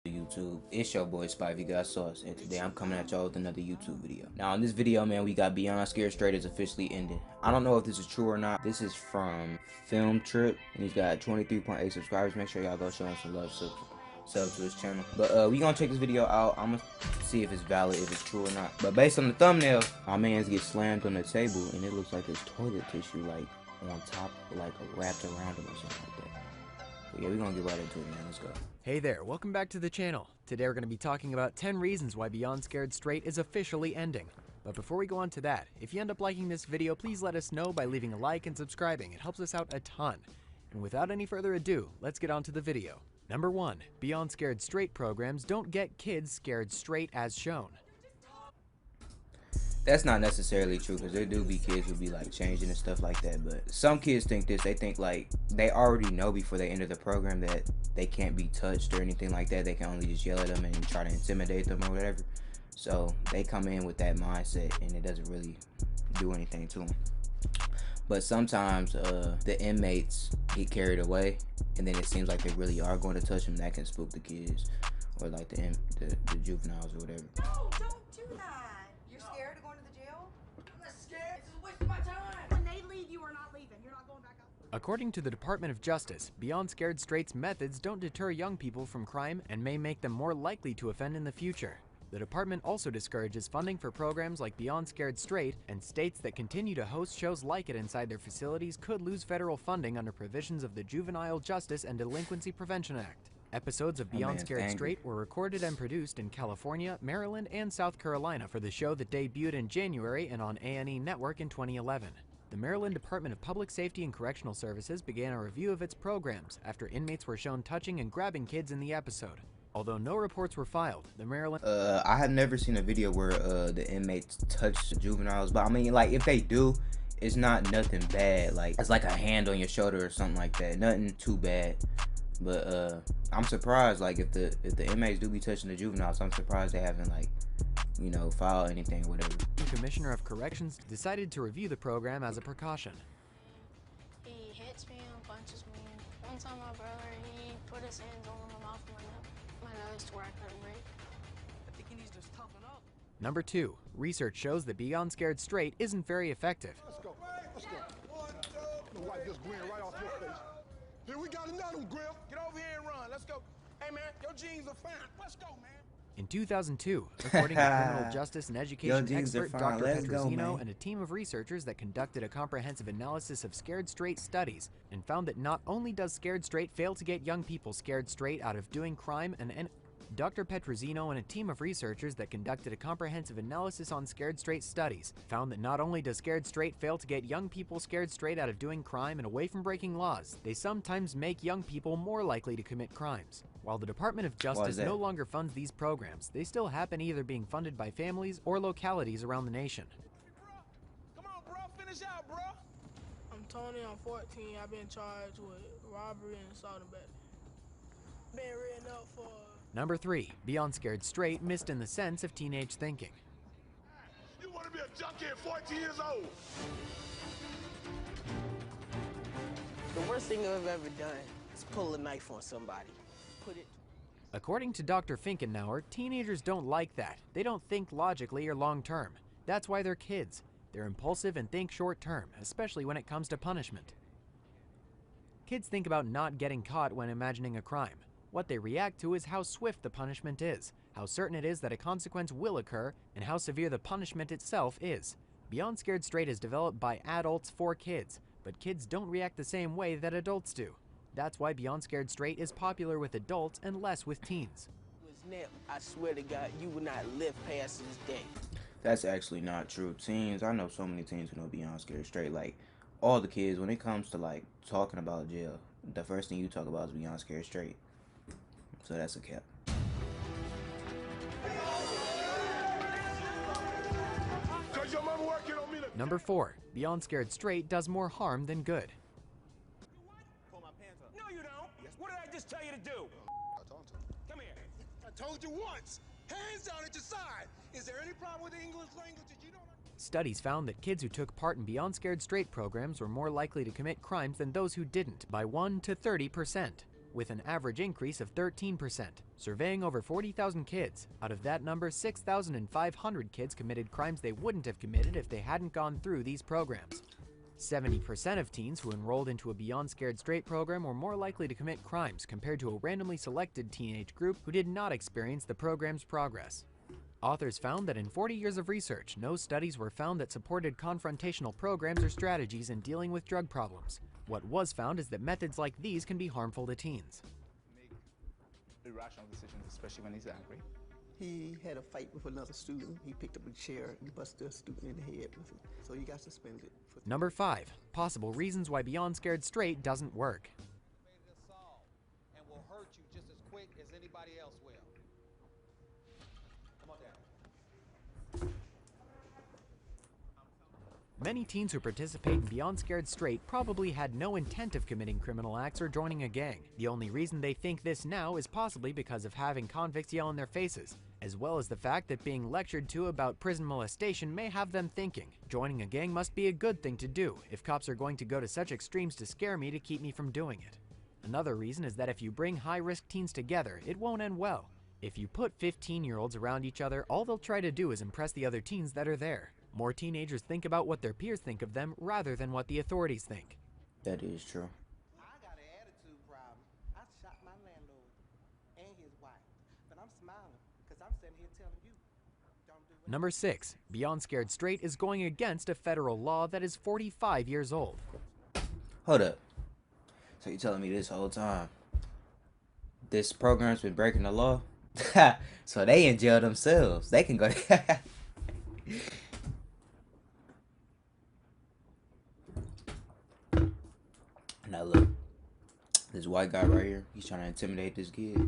YouTube, it's your boy Spivey Got Sauce, and today I'm coming at y'all with another YouTube video. Now in this video, man, we got Beyond Scared Straight is officially ended. I don't know if this is true or not. This is from Film Trip, and he's got 23.8 subscribers. Make sure y'all go show him some love, sub to his channel. But we gonna check this video out. I'm gonna see if it's valid, if it's true or not. But based on the thumbnail, my man's get slammed on the table, and it looks like there's toilet tissue like on top, like wrapped around him or something like that. But yeah, we're gonna get right into it, man. Let's go. Hey there, welcome back to the channel. Today we're going to be talking about 10 reasons why Beyond Scared Straight is officially ending. But before we go on to that, if you end up liking this video, please let us know by leaving a like and subscribing. It helps us out a ton. And without any further ado, let's get on to the video. Number 1. Beyond Scared Straight programs don't get kids scared straight as shown. That's not necessarily true, because there do be kids who be like changing and stuff like that, but some kids think this. They think like they already know before they enter the program that they can't be touched or anything like that. They can only just yell at them and try to intimidate them or whatever. So they come in with that mindset and it doesn't really do anything to them. But sometimes the inmates get carried away, and then it seems like they really are going to touch them. That can spook the kids or like the juveniles or whatever. No, don't do that. You're scared of going to the jail? I'm not scared. It's just a waste of my time. When they leave, you are not leaving. You're not going back up. According to the Department of Justice, Beyond Scared Straight's methods don't deter young people from crime and may make them more likely to offend in the future. The department also discourages funding for programs like Beyond Scared Straight and states that continue to host shows like it inside their facilities could lose federal funding under provisions of the Juvenile Justice and Delinquency Prevention Act. Episodes of Beyond Scared Straight were recorded and produced in California, Maryland, and South Carolina for the show that debuted in January and on A&E Network in 2011. The Maryland Department of Public Safety and Correctional Services began a review of its programs after inmates were shown touching and grabbing kids in the episode. Although no reports were filed, the Maryland... I have never seen a video where the inmates touch juveniles, but I mean, like, if they do, it's not nothing bad. Like, it's like a hand on your shoulder or something like that. Nothing too bad. But I'm surprised, like, if the inmates do be touching the juveniles, I'm surprised they haven't, like, you know, filed anything or whatever. The Commissioner of Corrections decided to review the program as a precaution. He hits me and punches me. One time my brother, he put his hands on my mouth and my nose to where I couldn't breathe. I think he needs to toughen up. Number 2. Research shows that Beyond Scared Straight isn't very effective. Let's go. Let's go. 1, 2. Wipe this grin right off your face. Here we got another one, Griff. Get over here and run. Let's go. Hey, man, your jeans are fine. Let's go, man. In 2002, according to criminal justice and education expert Dr. Petrosino and a team of researchers that conducted a comprehensive analysis of Scared Straight studies and found that not only does Scared Straight fail to get young people scared straight out of doing crime Dr. Petrosino and a team of researchers that conducted a comprehensive analysis on Scared Straight studies found that not only does Scared Straight fail to get young people scared straight out of doing crime and away from breaking laws, they sometimes make young people more likely to commit crimes. While the Department of Justice no longer funds these programs, they still happen either being funded by families or localities around the nation. Come on, bro. Finish out, bro. I'm Tony, I'm 14. I've been charged with robbery and assault and battery. Been written up for... Number 3. Beyond Scared Straight missed in the sense of teenage thinking. You want to be a junkie at 14 years old? The worst thing I've ever done is pull a knife on somebody. According to Dr. Finkenauer, teenagers don't like that. They don't think logically or long-term. That's why they're kids. They're impulsive and think short-term, especially when it comes to punishment. Kids think about not getting caught when imagining a crime. What they react to is how swift the punishment is, how certain it is that a consequence will occur, and how severe the punishment itself is. Beyond Scared Straight is developed by adults for kids, but kids don't react the same way that adults do. That's why Beyond Scared Straight is popular with adults and less with teens. I swear to God, you will not live past this day. That's actually not true. Teens, I know so many teens who know Beyond Scared Straight. Like, all the kids, when it comes to, like, talking about jail, the first thing you talk about is Beyond Scared Straight. So that's a cap. Number 4. Beyond Scared Straight does more harm than good. No, you don't. What did I just tell you to do? I told you. Come here. I told you once. Hands down at your side. Is there any problem with the English language that you don't understand? Studies found that kids who took part in Beyond Scared Straight programs were more likely to commit crimes than those who didn't, by 1 to 30%. with an average increase of 13%. Surveying over 40,000 kids, out of that number, 6,500 kids committed crimes they wouldn't have committed if they hadn't gone through these programs. 70% of teens who enrolled into a Beyond Scared Straight program were more likely to commit crimes compared to a randomly selected teenage group who did not experience the program's progress. Authors found that in 40 years of research, no studies were found that supported confrontational programs or strategies in dealing with drug problems. What was found is that methods like these can be harmful to teens. Make irrational decisions, especially when he's angry. He had a fight with another student. He picked up a chair and busted a student in the head with it. So he got suspended. Number 5. Possible reasons why Beyond Scared Straight doesn't work. And will hurt you just as quick as anybody else will. Come on down. Many teens who participate in Beyond Scared Straight probably had no intent of committing criminal acts or joining a gang. The only reason they think this now is possibly because of having convicts yell in their faces, as well as the fact that being lectured to about prison molestation may have them thinking, joining a gang must be a good thing to do if cops are going to go to such extremes to scare me to keep me from doing it. Another reason is that if you bring high-risk teens together, it won't end well. If you put 15-year-olds around each other, all they'll try to do is impress the other teens that are there. More teenagers think about what their peers think of them rather than what the authorities think. That is true. I got an attitude problem. I shot my landlord and his wife, but I'm smiling because I'm sitting here telling you, don't do it. Number 6. Beyond Scared Straight is going against a federal law that is 45 years old. Hold up. So you telling me this whole time this program's been breaking the law? So they in jail themselves. They can go. Now look, this white guy right here, he's trying to intimidate this kid.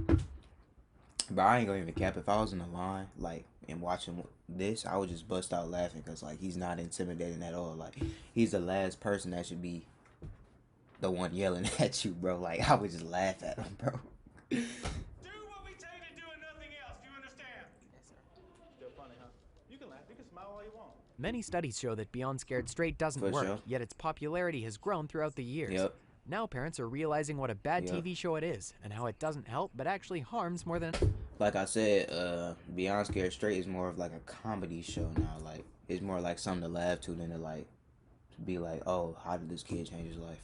But I ain't gonna even cap. If I was in the line, like, and watching this, I would just bust out laughing because, like, he's not intimidating at all. Like, he's the last person that should be the one yelling at you, bro. Like, I would just laugh at him, bro. Do what we tell you to do and nothing else. Do you understand? Yes, sir. Still funny, huh? You can laugh. You can smile all you want. Many studies show that Beyond Scared Straight doesn't For work, sure. yet its popularity has grown throughout the years. Yep. Now parents are realizing what a bad Yep. TV show it is, and how it doesn't help but actually harms more than... Like I said, Beyond Scared Straight is more of like a comedy show now. Like, it's more like something to laugh to than to, like, be like, oh, how did this kid change his life?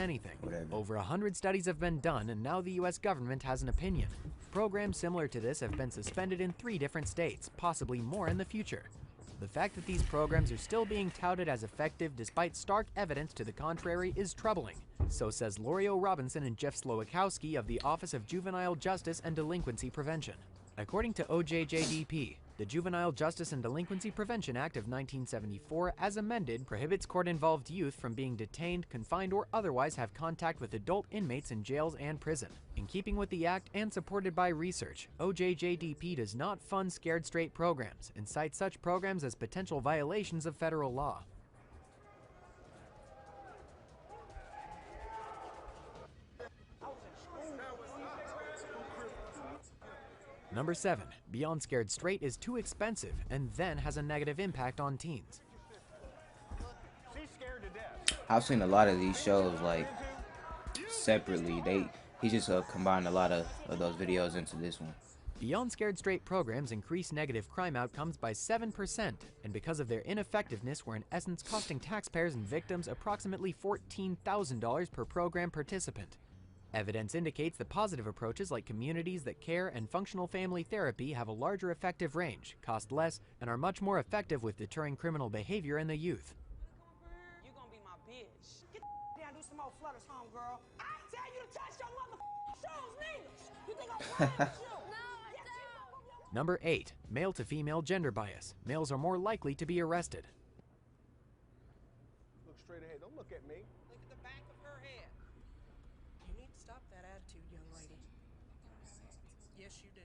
anything. Whatever. Over 100 studies have been done, and now the US government has an opinion. Programs similar to this have been suspended in 3 different states, possibly more in the future. The fact that these programs are still being touted as effective despite stark evidence to the contrary is troubling. So says Lorio Robinson and Jeff Slowakowski of the Office of Juvenile Justice and Delinquency Prevention. According to OJJDP, the Juvenile Justice and Delinquency Prevention Act of 1974, as amended, prohibits court-involved youth from being detained, confined, or otherwise have contact with adult inmates in jails and prison. In keeping with the act and supported by research, OJJDP does not fund Scared Straight programs and cites such programs as potential violations of federal law. Number 7. Beyond Scared Straight is too expensive and then has a negative impact on teens. She's scared to death. I've seen a lot of these shows, like, separately. He just combined a lot of those videos into this one. Beyond Scared Straight programs increase negative crime outcomes by 7%, and because of their ineffectiveness were in essence costing taxpayers and victims approximately $14,000 per program participant. Evidence indicates that positive approaches like communities that care and functional family therapy have a larger effective range, cost less, and are much more effective with deterring criminal behavior in the youth. You gonna be my bitch. Get down, do some more flutters, homegirl. I ain't tell you to touch your motherfucking shoes, niggas. You think I'm playing with you? Number 8. Male to female gender bias. Males are more likely to be arrested. Look straight ahead. Don't look at me. Look at the back of her head. You need to stop that attitude, young lady. Yes, you do.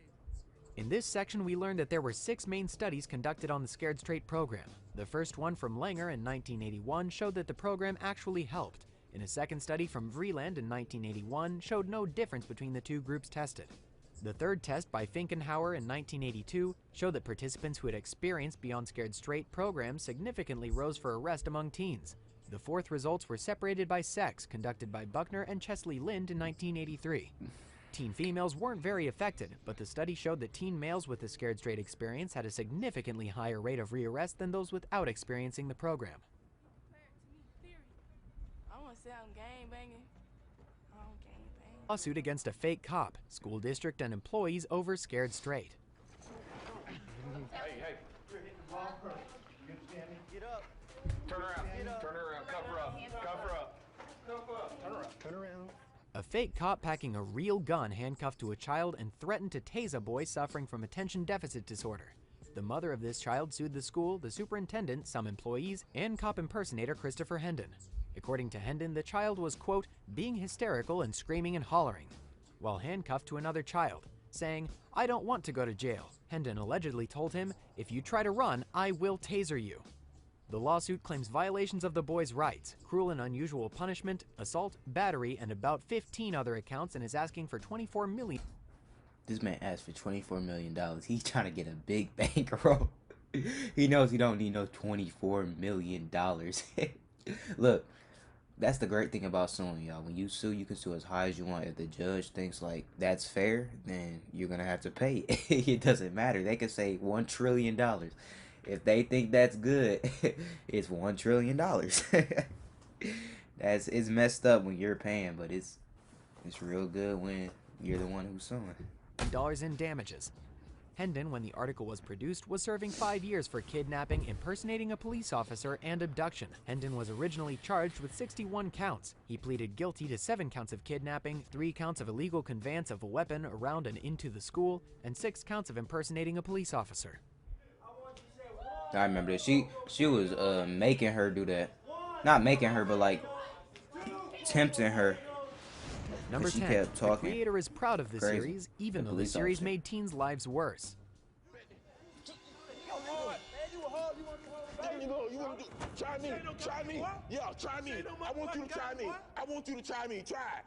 In this section, we learned that there were 6 main studies conducted on the Scared Straight program. The first one from Langer in 1981 showed that the program actually helped. In a second study from Vreeland in 1981 showed no difference between the 2 groups tested. The third test by Finkenhauer in 1982 showed that participants who had experienced Beyond Scared Straight programs significantly rose for arrest among teens. The fourth results were separated by sex, conducted by Buckner and Chesley Lind in 1983. Teen females weren't very affected, but the study showed that teen males with the Scared Straight experience had a significantly higher rate of rearrest than those without experiencing the program. I want to say I'm gangbanging. I don't gangbang. Lawsuit against a fake cop, school district, and employees over Scared Straight. Hey. Get up. Turn around. Turn around. Cover up. Cover up. Turn around. Turn around. A fake cop packing a real gun handcuffed to a child and threatened to tase a boy suffering from attention deficit disorder. The mother of this child sued the school, the superintendent, some employees, and cop impersonator Christopher Hendon. According to Hendon, the child was, quote, being hysterical and screaming and hollering, while handcuffed to another child, saying, "I don't want to go to jail." Hendon allegedly told him, "If you try to run, I will taser you." The lawsuit claims violations of the boy's rights, cruel and unusual punishment, assault, battery, and about 15 other accounts, and is asking for $24 million. This man asked for $24 million. He's trying to get a big bankroll. He knows he don't need no $24 million. Look, that's the great thing about suing, y'all. When you sue, you can sue as high as you want. If the judge thinks like that's fair, then you're gonna have to pay it. It doesn't matter. They could say $1 trillion. If they think that's good, it's $1 trillion. It's messed up when you're paying, but it's real good when you're the one who's suing. $1 in damages. Hendon, when the article was produced, was serving 5 years for kidnapping, impersonating a police officer, and abduction. Hendon was originally charged with 61 counts. He pleaded guilty to 7 counts of kidnapping, 3 counts of illegal conveyance of a weapon around and into the school, and 6 counts of impersonating a police officer. I remember this. She was making her do that. Not making her, but like tempting her. Number 10, kept the talking creator is proud of the crazy. series, even The though the police series officer. made teens' lives worse. You want to try me? Try me? Yeah, try me. I want you to try me. I want you to try me. Try.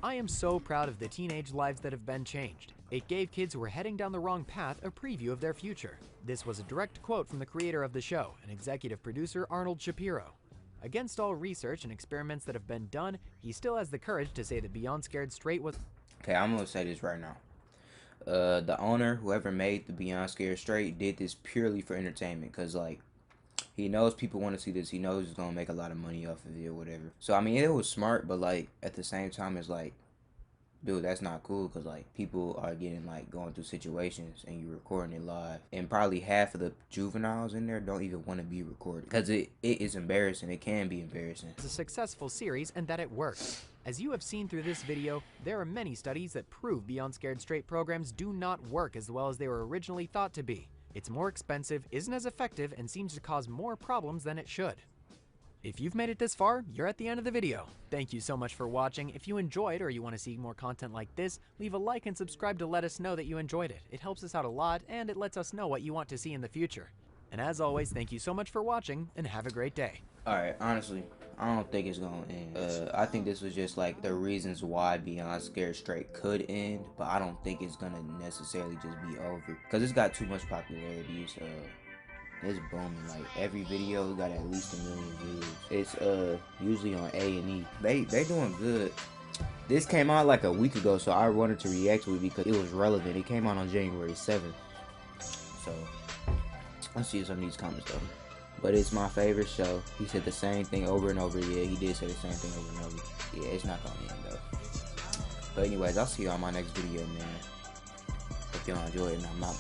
I am so proud of the teenage lives that have been changed. It gave kids who were heading down the wrong path a preview of their future. This was a direct quote from the creator of the show and executive producer Arnold Shapiro. Against all research and experiments that have been done, he still has the courage to say that Beyond Scared Straight was... Okay, I'm gonna say this right now. The owner, whoever made the Beyond Scared Straight, did this purely for entertainment, cause like he knows people want to see this. He knows he's gonna make a lot of money off of it or whatever. So I mean, it was smart, but like at the same time, it's like, dude, that's not cool, because like people are getting like going through situations and you're recording it live, and probably half of the juveniles in there don't even want to be recorded because it is embarrassing. It can be embarrassing. It's a successful series and that it works. As you have seen through this video, there are many studies that prove Beyond Scared Straight programs do not work as well as they were originally thought to be. It's more expensive, isn't as effective, and seems to cause more problems than it should. If you've made it this far, you're at the end of the video. Thank you so much for watching. If you enjoyed or you want to see more content like this, leave a like and subscribe to let us know that you enjoyed it. It helps us out a lot, and it lets us know what you want to see in the future. And as always, thank you so much for watching, and have a great day. Alright, honestly, I don't think it's gonna end. I think this was just like the reasons why Beyond Scared Straight could end, but I don't think it's gonna necessarily just be over, because it's got too much popularity. It's booming. Like every video got at least 1 million views. It's usually on A&E. They doing good. This came out like a week ago, so I wanted to react to it because it was relevant. It came out on January 7th. So let's see some of these comments though. But it's my favorite show. He said the same thing over and over. Yeah, he did say the same thing over and over. Yeah, it's not gonna end though. But anyways, I'll see you on my next video, man. Hope y'all enjoy it, and I'm out.